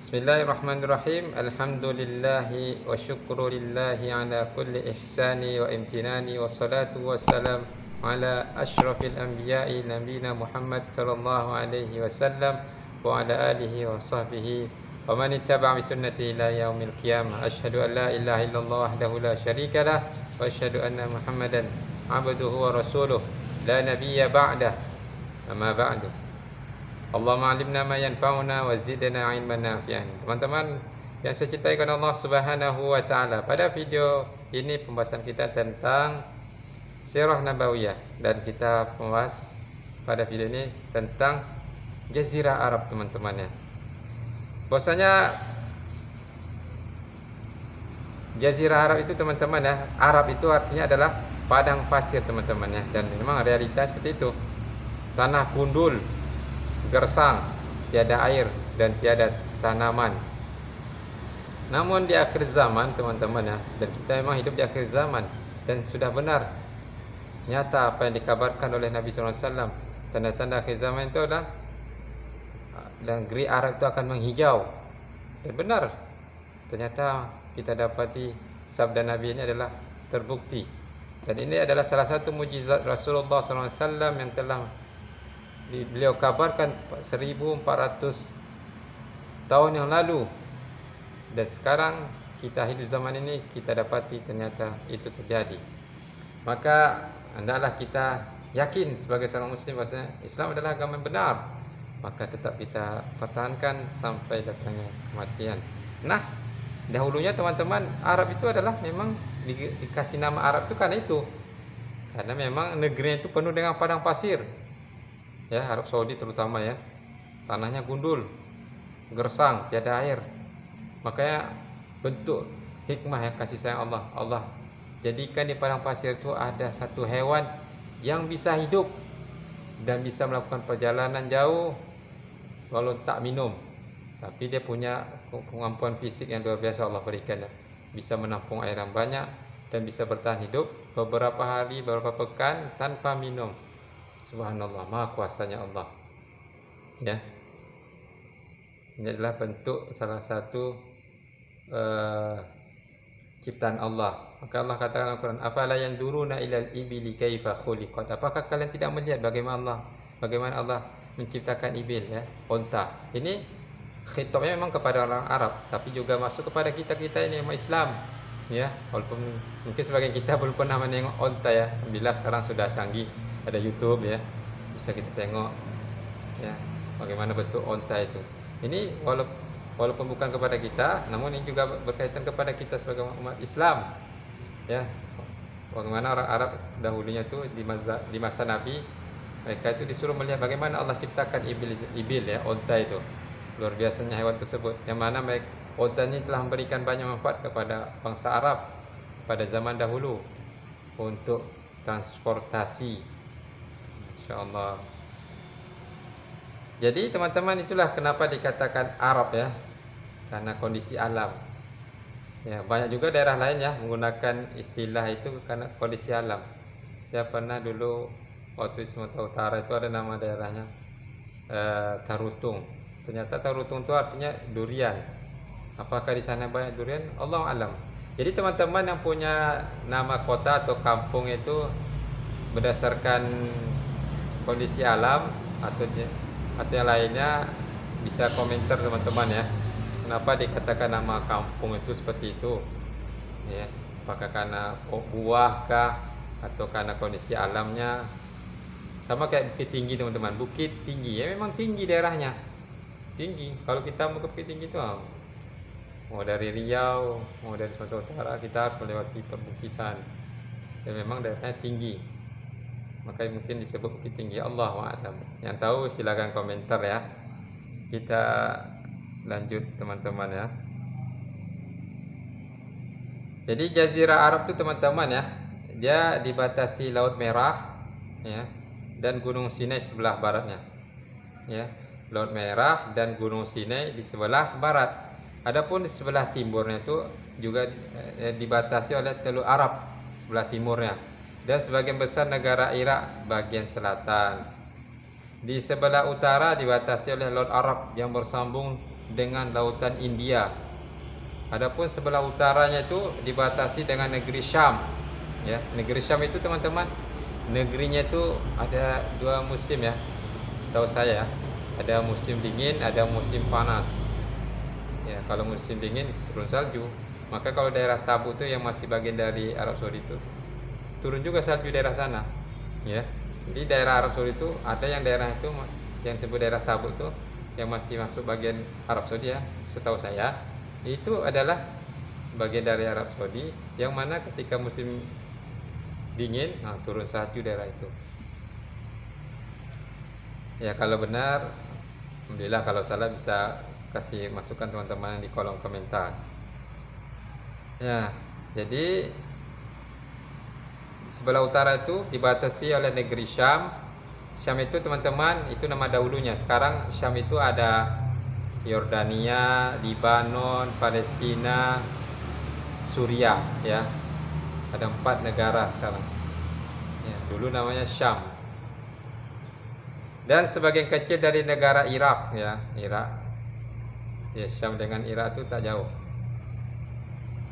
Bismillahirrahmanirrahim. Alhamdulillahi wa syukru lillahi ala kulli ihsani wa imtinani wa salatu wa salam ala ashrafil anbiya'i nabina Muhammad sallallahu alaihi wasallam wa ala alihi wa sahbihi wa man ittaba'a bi sunnati ila yaumil qiyamah. Asyhadu an la ilaha illallah wahdahu la syarika lah wa asyhadu anna Muhammadan abduhu wa rasuluh la nabiyya ba'dah. Amma ba'du. Allahumma alimna ma yanfa'una wa zidna ilman nafi'an. Teman-teman yang saya cintai kepada Allah Subhanahu wa taala, pada video ini pembahasan kita tentang Sirah Nabawiyah, dan kita membahas pada video ini tentang Jazirah Arab, teman-teman ya. Bahwasanya Jazirah Arab itu, teman-teman ya, Arab itu artinya adalah padang pasir, teman-teman ya, dan memang realitas seperti itu. Tanah gundul, gersang, tiada air dan tiada tanaman. Namun di akhir zaman, teman-teman ya, dan kita memang hidup di akhir zaman, dan sudah benar nyata apa yang dikabarkan oleh Nabi SAW. Tanda-tanda akhir zaman itu adalah negeri Arab itu akan menghijau. Dan benar, ternyata kita dapati sabda Nabi ini adalah terbukti. Dan ini adalah salah satu mukjizat Rasulullah SAW yang telah beliau kabarkan 1400 tahun yang lalu, dan sekarang kita hidup zaman ini, kita dapati ternyata itu terjadi. Maka hendaklah kita yakin sebagai seorang muslim bahwasanya Islam adalah agama yang benar, maka tetap kita pertahankan sampai datangnya kematian. Nah, dahulunya teman-teman, Arab itu adalah memang dikasih nama Arab itu karena memang negerinya itu penuh dengan padang pasir. Ya, Arab Saudi terutama ya, tanahnya gundul, gersang, tiada air. Makanya bentuk hikmah ya, kasih sayang Allah. Allah jadikan di padang pasir itu ada satu hewan yang bisa hidup dan bisa melakukan perjalanan jauh walau tak minum, tapi dia punya kemampuan fisik yang luar biasa Allah berikan ya. Bisa menampung air yang banyak dan bisa bertahan hidup beberapa hari, beberapa pekan tanpa minum. Subhanallah, maha kuasanya Allah ya. Ini adalah bentuk salah satu ciptaan Allah. Maka Allah katakan dalam Al-Quran, afala yanzuruna ilal ibili kaifa khuliqat. Apakah kalian tidak melihat bagaimana Allah menciptakan ibil ya, unta. Ini khitabnya memang kepada orang Arab, tapi juga masuk kepada kita ini umat Islam ya. Walaupun mungkin sebagian kita belum pernah menengok unta ya, alhamdulillah sekarang sudah canggih, ada YouTube ya, bisa kita tengok ya bagaimana bentuk unta itu. Ini walaupun bukan kepada kita, namun ini juga berkaitan kepada kita sebagai umat Islam ya. Bagaimana orang Arab dahulunya itu di masa Nabi, mereka itu disuruh melihat bagaimana Allah ciptakan ibil ya, unta itu. Luar biasanya hewan tersebut, yang mana unta ini telah memberikan banyak manfaat kepada bangsa Arab pada zaman dahulu untuk transportasi. InsyaAllah. Jadi teman-teman, itulah kenapa dikatakan Arab ya, karena kondisi alam ya. Banyak juga daerah lain ya menggunakan istilah itu karena kondisi alam. Saya pernah dulu waktu di Sumatera Utara itu ada nama daerahnya Tarutung. Ternyata Tarutung itu artinya durian. Apakah di sana banyak durian? Allahu alam. Jadi teman-teman yang punya nama kota atau kampung itu berdasarkan kondisi alam atau yang lainnya, bisa komentar teman-teman ya. Kenapa dikatakan nama kampung itu seperti itu ya? Apakah karena buah kah atau karena kondisi alamnya? Sama kayak Bukit Tinggi teman-teman, Bukit Tinggi ya memang tinggi daerahnya, tinggi. Kalau kita mau ke Bukit Tinggi itu mau dari Riau, mau dari Sumatera Utara, kita harus melewati perbukitan dan memang daerahnya tinggi, maka mungkin disebut Bukit Tinggi. Allahu a'lam. Yang tahu silakan komentar ya. Kita lanjut teman-teman ya. Jadi Jazirah Arab itu teman-teman ya, dia dibatasi Laut Merah ya, dan Gunung Sinai sebelah baratnya ya. Laut Merah dan Gunung Sinai di sebelah barat. Adapun di sebelah timurnya itu juga dibatasi oleh Teluk Arab sebelah timurnya, dan sebagian besar negara Irak bagian selatan. Di sebelah utara dibatasi oleh Laut Arab yang bersambung dengan lautan India. Adapun sebelah utaranya itu dibatasi dengan negeri Syam. Ya, negeri Syam itu teman-teman, negerinya itu ada dua musim ya. Tahu saya, ada musim dingin, ada musim panas. Ya, kalau musim dingin turun salju. Maka kalau daerah Tabuk itu yang masih bagian dari Arab Saudi itu turun juga salju daerah sana. Ya. Jadi daerah Arab Saudi itu ada yang daerah itu yang disebut daerah Tabuk itu yang masih masuk bagian Arab Saudi ya, setahu saya. Itu adalah bagian dari Arab Saudi yang mana ketika musim dingin turun salju daerah itu. Ya, kalau benar alhamdulillah, kalau salah bisa kasih masukan teman-teman di kolom komentar. Ya, jadi sebelah utara itu dibatasi oleh negeri Syam. Syam itu teman-teman itu nama dahulunya. Sekarang Syam itu ada Yordania, Libanon, Palestina, Suriah ya. Ada 4 negara sekarang. Ya, dulu namanya Syam. Dan sebagian kecil dari negara Irak ya, Irak. Ya, Syam dengan Irak itu tak jauh.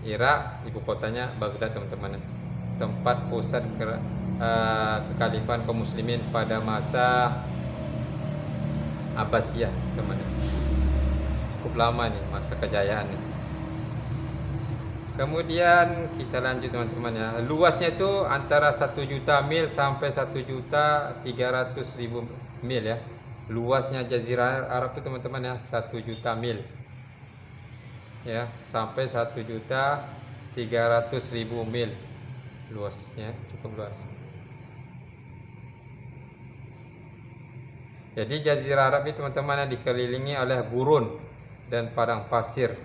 Irak ibu kotanya Baghdad teman-teman. Tempat pusat kekhalifan kaum muslimin pada masa Abbasiyah teman-teman. Cukup lama nih masa kejayaan nih. Kemudian kita lanjut teman-teman ya. Luasnya itu antara 1 juta mil sampai 1.300.000 mil ya. Luasnya Jazirah Arab itu teman-teman ya 1 juta mil. Ya, sampai 1.300.000 mil. Luasnya cukup luas. Jadi Jazirah Arab ini teman-teman dikelilingi oleh gurun dan padang pasir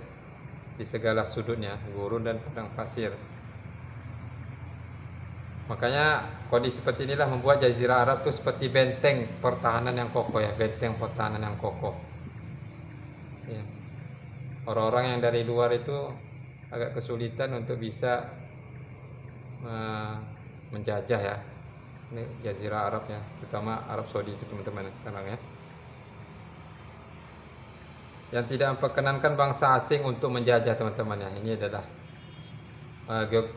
di segala sudutnya, gurun dan padang pasir. Makanya kondisi seperti inilah membuat Jazirah Arab itu seperti benteng pertahanan yang kokoh ya, benteng pertahanan yang kokoh. Ya. Orang-orang yang dari luar itu agak kesulitan untuk bisa menjajah ya. Ini Jazirah Arab ya, terutama Arab Saudi itu teman-teman sekarang ya. Yang tidak memperkenankan bangsa asing untuk menjajah teman-teman ya. Ini adalah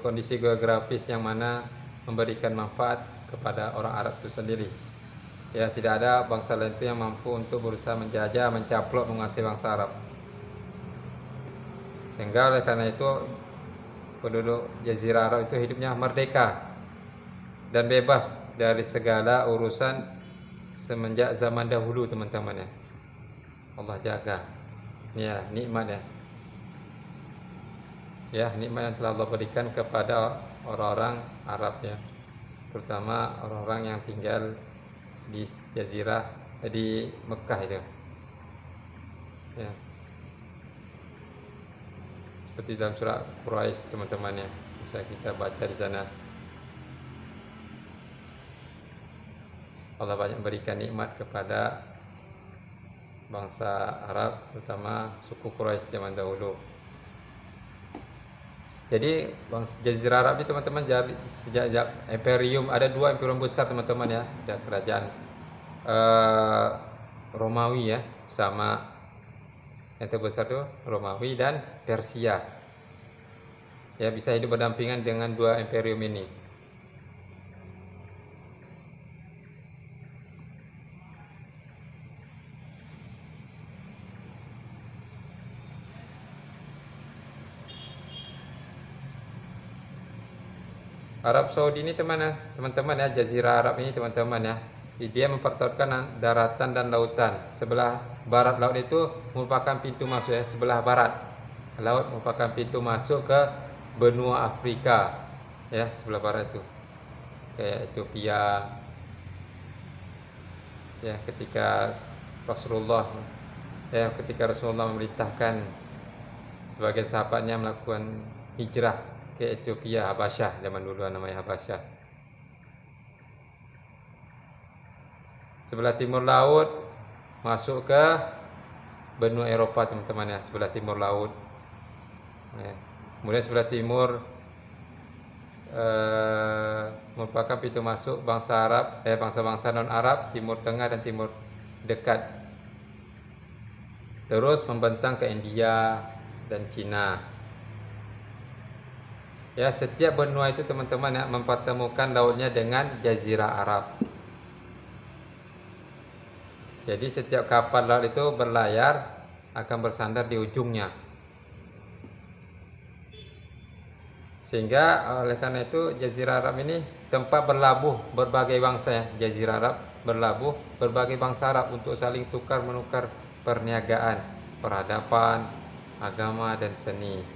kondisi geografis yang mana memberikan manfaat kepada orang Arab itu sendiri. Ya, tidak ada bangsa lain itu yang mampu untuk berusaha menjajah, mencaplok, menguasai bangsa Arab. Sehingga oleh karena itu penduduk Jazirah Arab itu hidupnya merdeka dan bebas dari segala urusan semenjak zaman dahulu teman-teman ya. Allah jaga. Ya, nikmat ya. Ya, nikmat yang telah Allah berikan kepada orang-orang Arab ya. Terutama orang-orang yang tinggal di Jazirah di Mekah itu. Ya. Seperti dalam surah Quraisy teman-teman ya. Bisa kita baca di sana. Allah banyak berikan nikmat kepada bangsa Arab, terutama suku Quraisy zaman dahulu. Jadi Jazirah Arab ini teman-teman sejak imperium, ada 2 imperium besar teman-teman ya. Ada kerajaan Romawi ya, sama yang terbesar itu Romawi dan Persia. Ya, bisa hidup berdampingan dengan 2 imperium ini. Arab Saudi ini teman-teman ya, Jazirah Arab ini teman-teman ya, dia mempertaruhkan daratan dan lautan. Sebelah barat laut itu merupakan pintu masuk ya, sebelah barat laut merupakan pintu masuk ke benua Afrika ya, sebelah barat itu kayak Ethiopia ya. Ketika Rasulullah memerintahkan sebagai sahabatnya melakukan hijrah ke Ethiopia, Habasyah, zaman dulu namanya Habasyah. Sebelah timur laut masuk ke benua Eropa teman-teman ya, sebelah timur laut ya. Kemudian sebelah timur merupakan pintu masuk bangsa Arab, bangsa-bangsa non Arab, Timur Tengah dan Timur Dekat. terus membentang ke India dan Cina. Ya, setiap benua itu teman-teman ya mempertemukan lautnya dengan Jazirah Arab. Jadi setiap kapal laut itu berlayar akan bersandar di ujungnya. Sehingga oleh karena itu Jazirah Arab ini tempat berlabuh berbagai bangsa ya. Jazirah Arab berlabuh berbagai bangsa Arab untuk saling tukar menukar perniagaan, peradaban, agama dan seni.